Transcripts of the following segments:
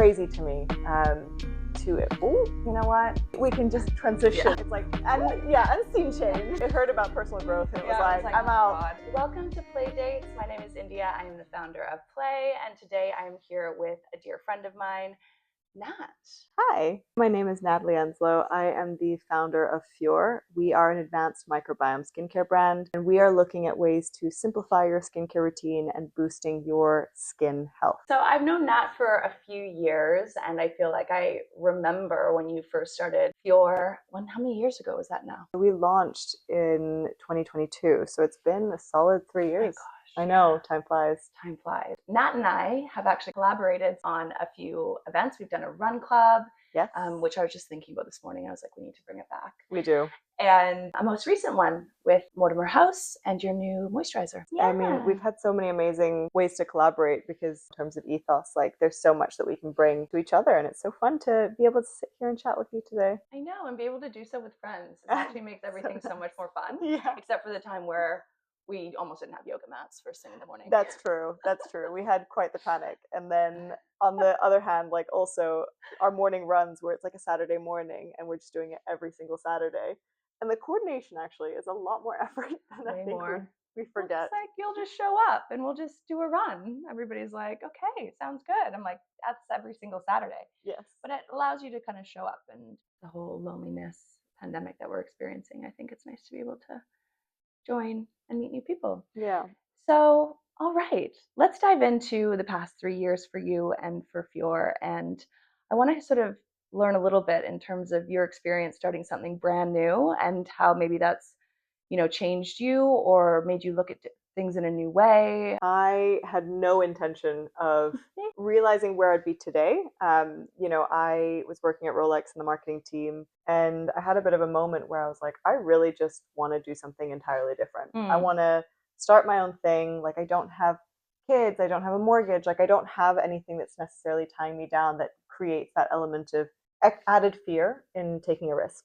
crazy to me. You know what? We can just transition. Yeah. It's like, unseen change. I heard about personal growth and it was like, I'm oh out. God. Welcome to Play Dates. My name is India. I am the founder of Play, and today I am here with a dear friend of mine, Nat. Hi, my name is Natalie Enslöw. I am the founder of fjör. We are an advanced microbiome skincare brand, and we are looking at ways to simplify your skincare routine and boosting your skin health. So I've known Nat for a few years, and I feel like I remember when you first started fjör. How many years ago was that now? We launched in 2022, so it's been a solid 3 years. Oh my gosh. I know, time flies. Time flies. Nat and I have actually collaborated on a few events. We've done a run club, Yes, which I was just thinking about this morning. I was like, we need to bring it back. we do. And a most recent one with Mortimer House and your new moisturizer. I mean, we've had so many amazing ways to collaborate because in terms of ethos, like there's so much that we can bring to each other, and it's so fun to be able to sit here and chat with you today. I know, and be able to do so with friends. It actually makes everything so much more fun. Yeah. Except for the time where we almost didn't have yoga mats first thing in the morning. That's true. That's true. We had quite the panic. And then on the other hand, like also our morning runs where it's like a Saturday morning and we're just doing it every single Saturday. And the coordination actually is a lot more effort than I think we forget. It's like, you'll just show up and we'll just do a run. Everybody's like, okay, sounds good. I'm like, that's every single Saturday. Yes. But it allows you to kind of show up, and the whole loneliness pandemic that we're experiencing, I think it's nice to be able to join and meet new people. Yeah. So, all right, let's dive into the past 3 years for you and for fjör. And I want to sort of learn a little bit in terms of your experience starting something brand new and how maybe that's, changed you or made you look at things in a new way. I had no intention of realizing where I'd be today. I was working at Rolex in the marketing team, and I had a bit of a moment where I was like, I really just want to do something entirely different. I want to start my own thing. Like, I don't have kids, I don't have a mortgage, like I don't have anything that's necessarily tying me down that creates that element of added fear in taking a risk.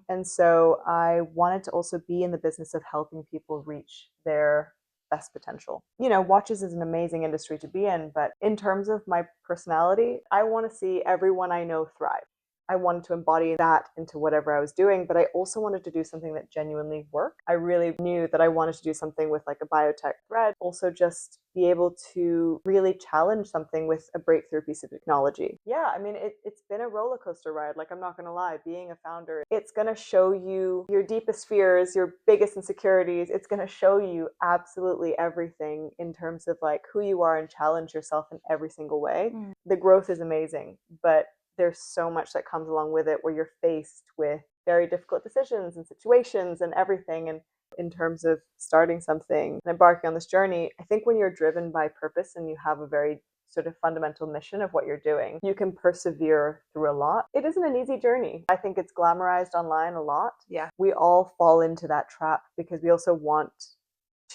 And so I wanted to also be in the business of helping people reach their best potential. Watches is an amazing industry to be in, but in terms of my personality, I want to see everyone I know thrive. I wanted to embody that into whatever I was doing, but I also wanted to do something that genuinely worked. I really knew that I wanted to do something with like a biotech thread, also just be able to really challenge something with a breakthrough piece of technology. Yeah, I mean, it's been a roller coaster ride. Like, I'm not going to lie, being a founder, it's going to show you your deepest fears, your biggest insecurities. It's going to show you absolutely everything in terms of like who you are and challenge yourself in every single way. The growth is amazing, but there's so much that comes along with it where you're faced with very difficult decisions and situations and everything. And in terms of starting something and embarking on this journey, I think when you're driven by purpose and you have a very sort of fundamental mission of what you're doing, you can persevere through a lot. It isn't an easy journey. I think it's glamorized online a lot. Yeah. We all fall into that trap because we also want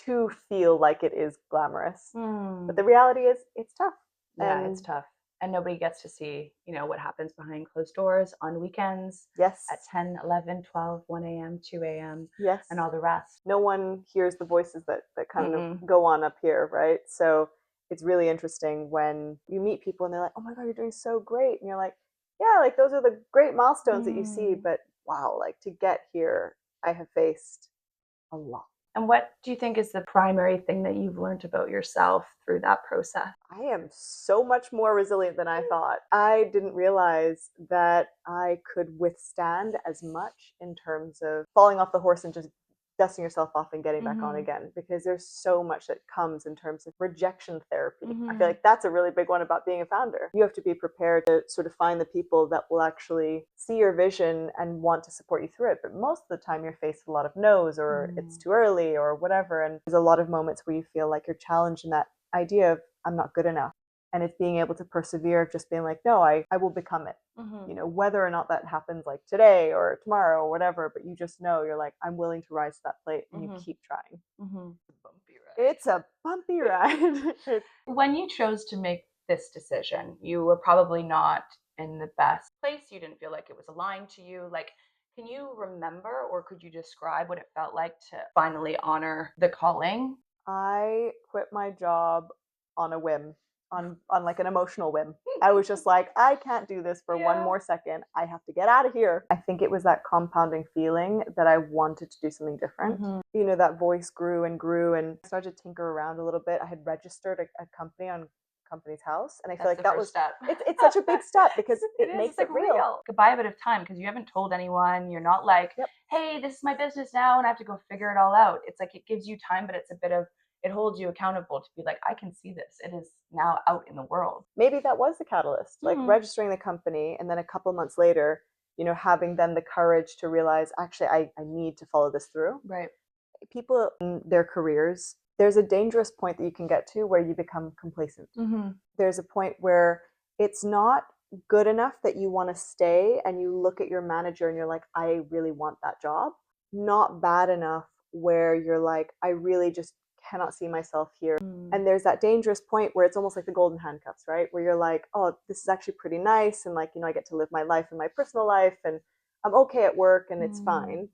to feel like it is glamorous. But the reality is it's tough. Yeah, it's tough. And nobody gets to see, what happens behind closed doors on weekends. Yes. At 10, 11, 12, 1 a.m., 2 a.m. Yes. And all the rest. No one hears the voices that kind of go on up here, right? So it's really interesting when you meet people and they're like, oh my God, you're doing so great. And you're like, yeah, like those are the great milestones that you see. But wow, like to get here, I have faced a lot. And what do you think is the primary thing that you've learned about yourself through that process? I am so much more resilient than I thought. I didn't realize that I could withstand as much in terms of falling off the horse and just dusting yourself off and getting back on again, because there's so much that comes in terms of rejection therapy. I feel like that's a really big one about being a founder. You have to be prepared to sort of find the people that will actually see your vision and want to support you through it. But most of the time you're faced with a lot of no's or it's too early or whatever. And there's a lot of moments where you feel like you're challenged in that idea of I'm not good enough. And it's being able to persevere of just being like, no, I will become it. Whether or not that happens like today or tomorrow or whatever, but you just know you're like, I'm willing to rise to that plate, and you keep trying. It's a bumpy ride. When you chose to make this decision, you were probably not in the best place. You didn't feel like it was aligned to you. Like, can you remember, or could you describe what it felt like to finally honor the calling? I quit my job on a whim. on like an emotional whim. I was just like, I can't do this for one more second. I have to get out of here. I think it was that compounding feeling that I wanted to do something different. You know, that voice grew and grew, and I started to tinker around a little bit. I had registered a company on Company's House, and I feel like that was step. it's such a big step because it is. makes It's like it real. Could buy a bit of time because you haven't told anyone. You're not like, Yep. hey, this is my business now, and I have to go figure it all out. It's like it gives you time, but it's a bit of it holds you accountable to be like, I can see this. It is now out in the world. Maybe that was the catalyst, like registering the company, and then a couple months later, you know, having then the courage to realize, actually, I need to follow this through. Right. People in their careers, there's a dangerous point that you can get to where you become complacent. There's a point where it's not good enough that you want to stay, and you look at your manager and you're like, I really want that job. Not bad enough where you're like, I really just cannot see myself here. And there's that dangerous point where it's almost like the golden handcuffs, right? Where you're like, oh, this is actually pretty nice. And like, you know, I get to live my life in my personal life, and I'm okay at work, and it's fine.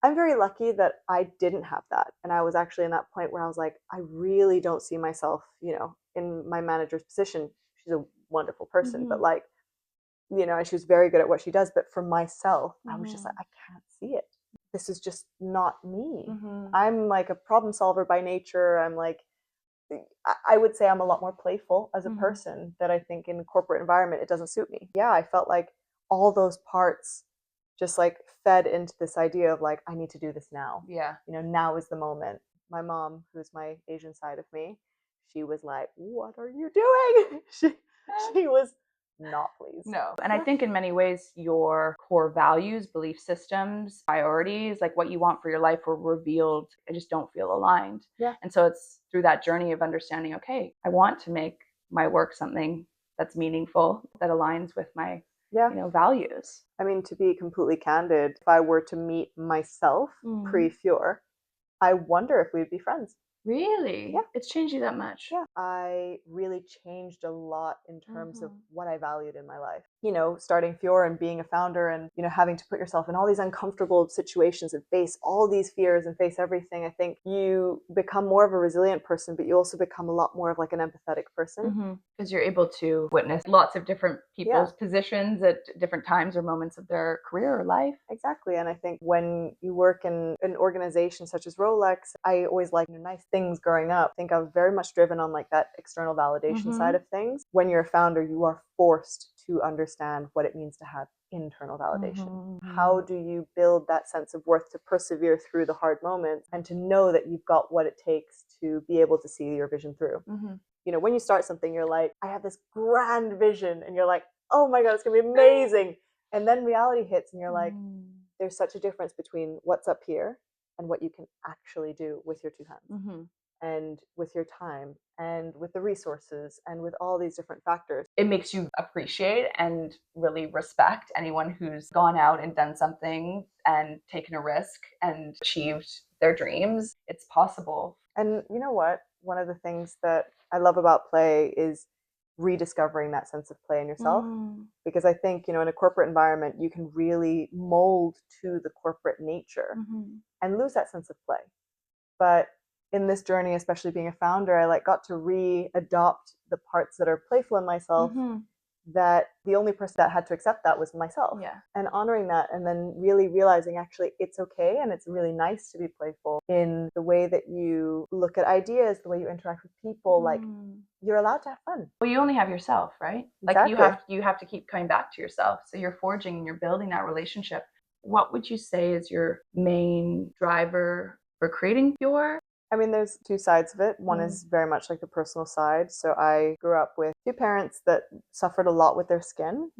I'm very lucky that I didn't have that. And I was actually in that point where I was like, I really don't see myself, you know, in my manager's position. She's a wonderful person, but like, you know, and she was very good at what she does. But for myself, I was just like, I can't see it. This is just not me. I'm like a problem solver by nature. I'm like, I would say I'm a lot more playful as a person, that I think in a corporate environment, it doesn't suit me. Yeah, I felt like all those parts just like fed into this idea of like, I need to do this now. Yeah. You know, now is the moment. My mom, who's my Asian side of me, she was like, what are you doing? She was not pleased. No. And I think in many ways, your core values, belief systems, priorities, like what you want for your life were revealed. I just don't feel aligned. Yeah. And so it's through that journey of understanding, okay, I want to make my work something that's meaningful, that aligns with my Yeah. you know, values. I mean, to be completely candid, if I were to meet myself pre-fjör, I wonder if we'd be friends. Really? Yeah. It's changed you that much? Yeah. I really changed a lot in terms of what I valued in my life. You know, starting fjör and being a founder, and, you know, having to put yourself in all these uncomfortable situations and face all these fears and face everything. I think you become more of a resilient person, but you also become a lot more of like an empathetic person. Because you're able to witness lots of different people's positions at different times or moments of their career or life. Exactly. And I think when you work in an organization such as Rolex, I always liked nice things growing up. I think I was very much driven on like that external validation side of things. When you're a founder, you are forced to understand what it means to have internal validation. How do you build that sense of worth to persevere through the hard moments, and to know that you've got what it takes to be able to see your vision through? You know, when you start something, you're like, I have this grand vision, and you're like, oh my God, it's gonna be amazing. And then reality hits, and you're like, there's such a difference between what's up here and what you can actually do with your two hands, and with your time, and with the resources, and with all these different factors. It makes you appreciate and really respect anyone who's gone out and done something and taken a risk and achieved their dreams. It's possible. And you know what? One of the things that I love about play is rediscovering that sense of play in yourself. Because I think, you know, in a corporate environment, you can really mold to the corporate nature and lose that sense of play. But in this journey, especially being a founder, I like got to re-adopt the parts that are playful in myself, that the only person that had to accept that was myself. And honoring that, and then really realizing actually it's okay, and it's really nice to be playful in the way that you look at ideas, the way you interact with people. Like, you're allowed to have fun. Well, you only have yourself, right? Exactly. Like you have to keep coming back to yourself. So you're forging and you're building that relationship. What would you say is your main driver for creating fjör? I mean, there's two sides of it. One is very much like the personal side. So I grew up with two parents that suffered a lot with their skin.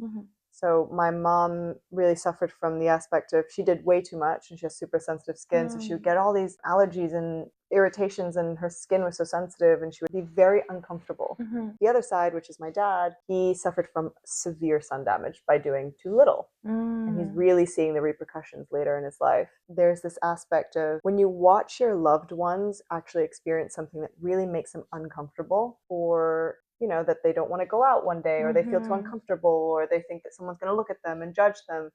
So my mom really suffered from the aspect of, she did way too much, and she has super sensitive skin. So she would get all these allergies and irritations, and her skin was so sensitive, and she would be very uncomfortable. The other side, which is my dad, he suffered from severe sun damage by doing too little. And he's really seeing the repercussions later in his life. There's this aspect of when you watch your loved ones actually experience something that really makes them uncomfortable, or, you know, that they don't want to go out one day, or they feel too uncomfortable, or they think that someone's going to look at them and judge them.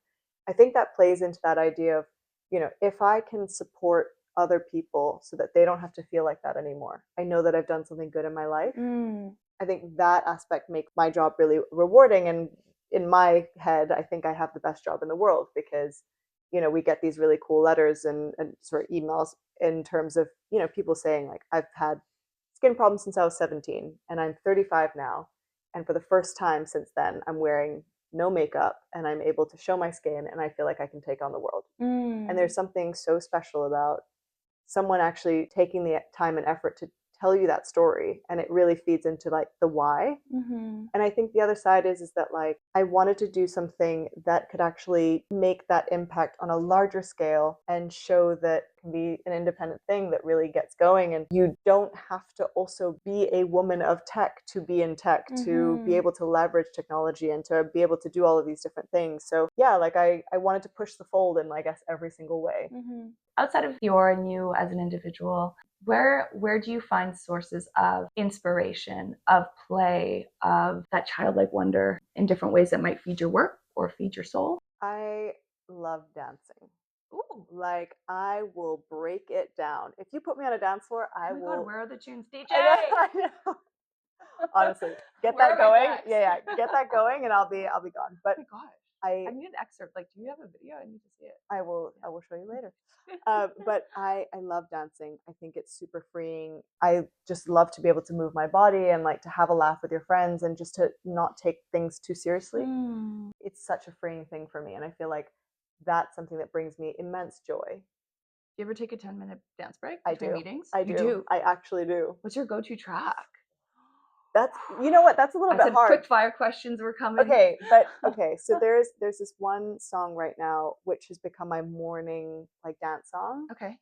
I think that plays into that idea of, you know, if I can support other people so that they don't have to feel like that anymore, I know that I've done something good in my life. I think that aspect makes my job really rewarding. And in my head, I think I have the best job in the world because, we get these really cool letters and sort of emails in terms of, people saying like, I've had skin problems since I was 17 and I'm 35 now. And for the first time since then, I'm wearing no makeup and I'm able to show my skin and I feel like I can take on the world. And there's something so special about someone actually taking the time and effort to tell you that story, and it really feeds into like the why. And I think the other side is that like I wanted to do something that could actually make that impact on a larger scale and show that it can be an independent thing that really gets going, and you don't have to also be a woman of tech to be in tech, to be able to leverage technology and to be able to do all of these different things. So yeah, like I wanted to push the fold in, I guess, every single way. Outside of fjör and you as an individual, where do you find sources of inspiration, of play, of that childlike wonder in different ways that might feed your work or feed your soul? I love dancing. Ooh. Like I will break it down. If you put me on a dance floor, I Oh my will. God, where are the tunes, DJ? I know. Honestly, get Where that are my going. decks? Yeah, get that going, and I'll be gone. But Oh my gosh. I I need an excerpt. Like, do you have a video? I need to see it. I will show you later. But I love dancing. I think it's super freeing. I just love to be able to move my body and like to have a laugh with your friends and just to not take things too seriously. It's such a freeing thing for me, and I feel like that's something that brings me immense joy. You ever take a 10-minute dance break I between do. meetings? I You do. do. I actually do. What's your go-to track? That's, you know what? That's a little I bit said hard. quick fire questions were coming. Okay. So there's this one song right now which has become my morning like dance song. Okay.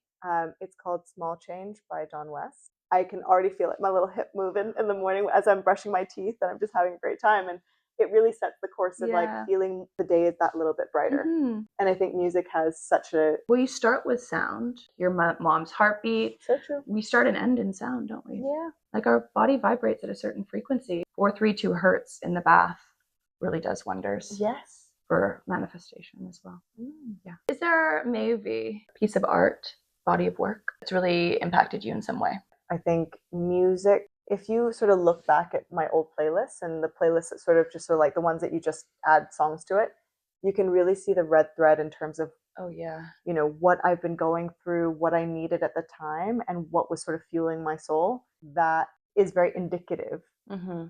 It's called "Small Change" by Don West. I can already feel it, my little hip moving in the morning as I'm brushing my teeth, and I'm just having a great time. And it really sets the course of like feeling the day is that little bit brighter. And I think music has such a. Well, you start with sound, your mom's heartbeat. So true. We start and end in sound, don't we? Yeah. Like our body vibrates at a certain frequency. 432 hertz in the bath really does wonders. Yes. For manifestation as well. Yeah. Is there maybe a piece of art, body of work that's really impacted you in some way? I think music, if you sort of look back at my old playlists and the playlists that sort of just are like the ones that you just add songs to it, you can really see the red thread in terms of, what I've been going through, what I needed at the time, and what was sort of fueling my soul. That is very indicative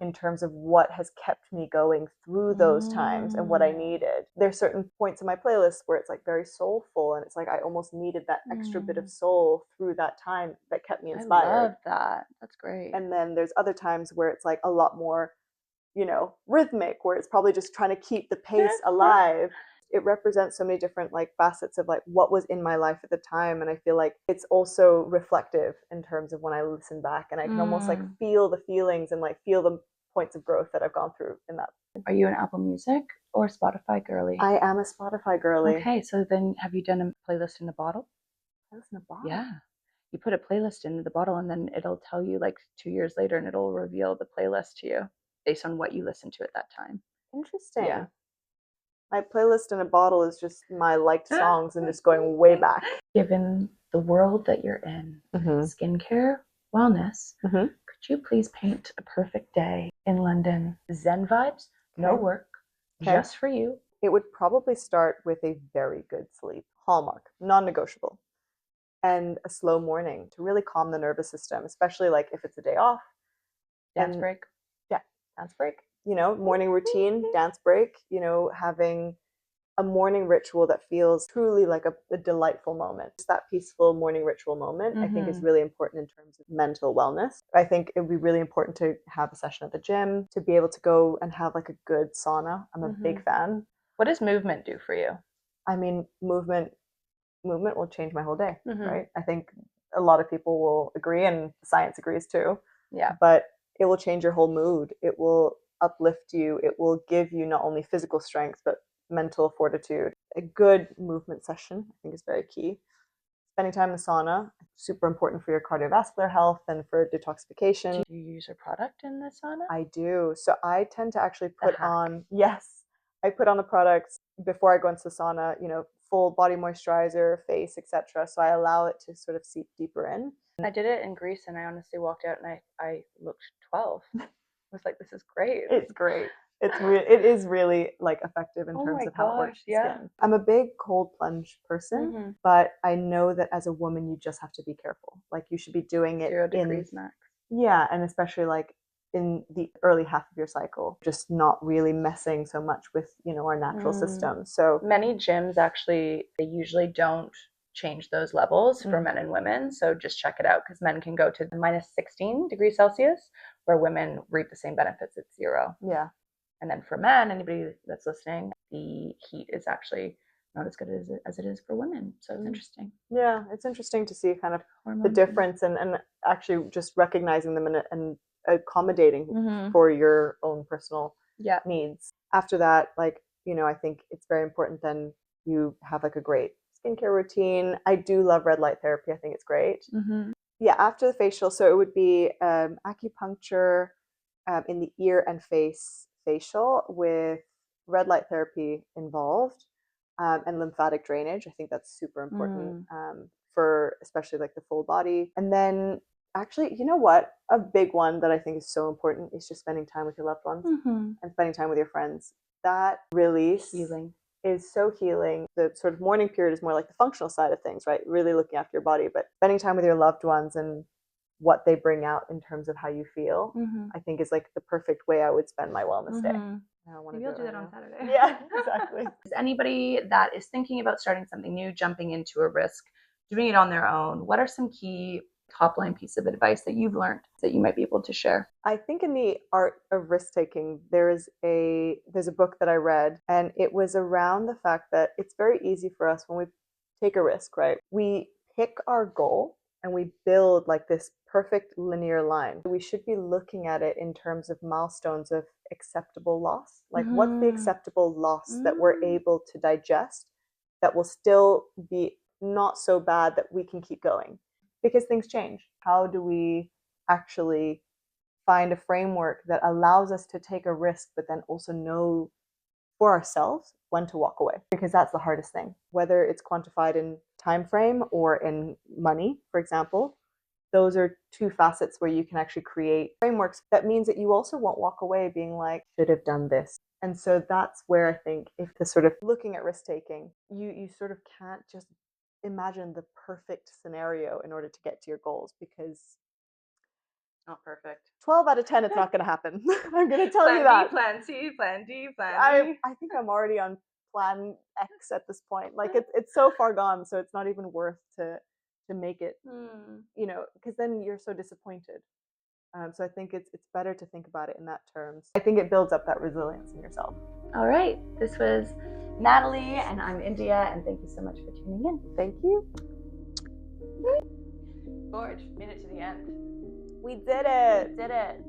in terms of what has kept me going through those times and what I needed. There's certain points in my playlist where it's like very soulful, and it's like I almost needed that extra bit of soul through that time that kept me inspired. I love that. That's great. And then there's other times where it's like a lot more, rhythmic, where it's probably just trying to keep the pace alive. It represents so many different like facets of like what was in my life at the time, and I feel like it's also reflective in terms of when I listen back, and I can almost like feel the feelings and like feel the points of growth that I've gone through in that. Are you an Apple Music or Spotify girly? I am a Spotify girly. Okay, so then have you done a playlist in a bottle? Playlist in a bottle? Yeah. You put a playlist into the bottle and then it'll tell you like 2 years later, and it'll reveal the playlist to you based on what you listened to at that time. Interesting. Yeah. My playlist in a bottle is just my liked songs and just going way back. Given the world that you're in, skincare, wellness, could you please paint a perfect day in London? Zen vibes, no work, just for you. It would probably start with a very good sleep. Hallmark, non-negotiable. And a slow morning to really calm the nervous system, especially like if it's a day off. Dance break. Yeah, dance break. Morning routine, dance break, having a morning ritual that feels truly like a delightful moment. Just that peaceful morning ritual moment, I think is really important in terms of mental wellness. I think it would be really important to have a session at the gym, to be able to go and have like a good sauna. I'm a big fan. What does movement do for you? I mean, movement will change my whole day, right? I think a lot of people will agree, and science agrees too. Yeah. But it will change your whole mood. It will uplift you. It will give you not only physical strength, but mental fortitude. A good movement session, I think, is very key. Spending time in the sauna, super important for your cardiovascular health and for detoxification. Do you use a product in the sauna? I do. So I tend to actually put on, I put on the products before I go into the sauna, full body moisturizer, face, etc. So I allow it to sort of seep deeper in. I did it in Greece, and I honestly walked out and I looked 12. was like, this is great. It's great. It is really like effective in Oh terms my of how it works gosh, with yeah. skin. I'm a big cold plunge person, Mm-hmm. but I know that as a woman, you just have to be careful. Like you should be doing it 0 in, degrees max. yeah, and especially like in the early half of your cycle, just not really messing so much with, our natural system. So Many gyms actually, they usually don't change those levels for men and women. So just check it out because men can go to minus 16 degrees Celsius, where women reap the same benefits at 0. yeah. And then for men, anybody that's listening, the heat is actually not as good as it is for women. So it's interesting. Yeah, it's interesting to see kind of the Hormones. difference and actually just recognizing them and accommodating Mm-hmm. for your own personal Yeah. needs. After that, like, I think it's very important then you have like a great skincare routine. I do love red light therapy. I think it's great. Mm-hmm. Yeah, after the facial, so it would be acupuncture in the ear and face facial with red light therapy involved and lymphatic drainage. I think that's super important for especially like the full body. And then actually, you know what? A big one that I think is so important is just spending time with your loved ones and spending time with your friends. That release Healing. is so healing. The sort of morning period is more like the functional side of things, right? Really looking after your body, but spending time with your loved ones and what they bring out in terms of how you feel, I think is like the perfect way I would spend my wellness day. Maybe I'll do that on Saturday. Yeah, exactly. Is anybody that is thinking about starting something new, jumping into a risk, doing it on their own, what are some key top line piece of advice that you've learned that you might be able to share? I think in the art of risk taking, there's a book that I read, and it was around the fact that it's very easy for us when we take a risk, right? We pick our goal and we build like this perfect linear line. We should be looking at it in terms of milestones of acceptable loss. Like, what's the acceptable loss that we're able to digest that will still be not so bad that we can keep going? Because things change. How do we actually find a framework that allows us to take a risk, but then also know for ourselves when to walk away? Because that's the hardest thing. Whether it's quantified in time frame or in money, for example, those are two facets where you can actually create frameworks. That means that you also won't walk away being like, should have done this. And so that's where I think if the sort of looking at risk taking, you sort of can't just imagine the perfect scenario in order to get to your goals, because Not perfect. 12 out of 10, it's not going to happen. I'm going to tell Plan you B, that. plan C, plan D, plan E. I think I'm already on plan X at this point. Like it's so far gone, so it's not even worth to make it, because then you're so disappointed. So I think it's better to think about it in that terms. I think it builds up that resilience in yourself. All right. This was Natalie, and I'm India, and thank you so much for tuning in. Thank you. Gorge, made it to the end. We did it. Did it.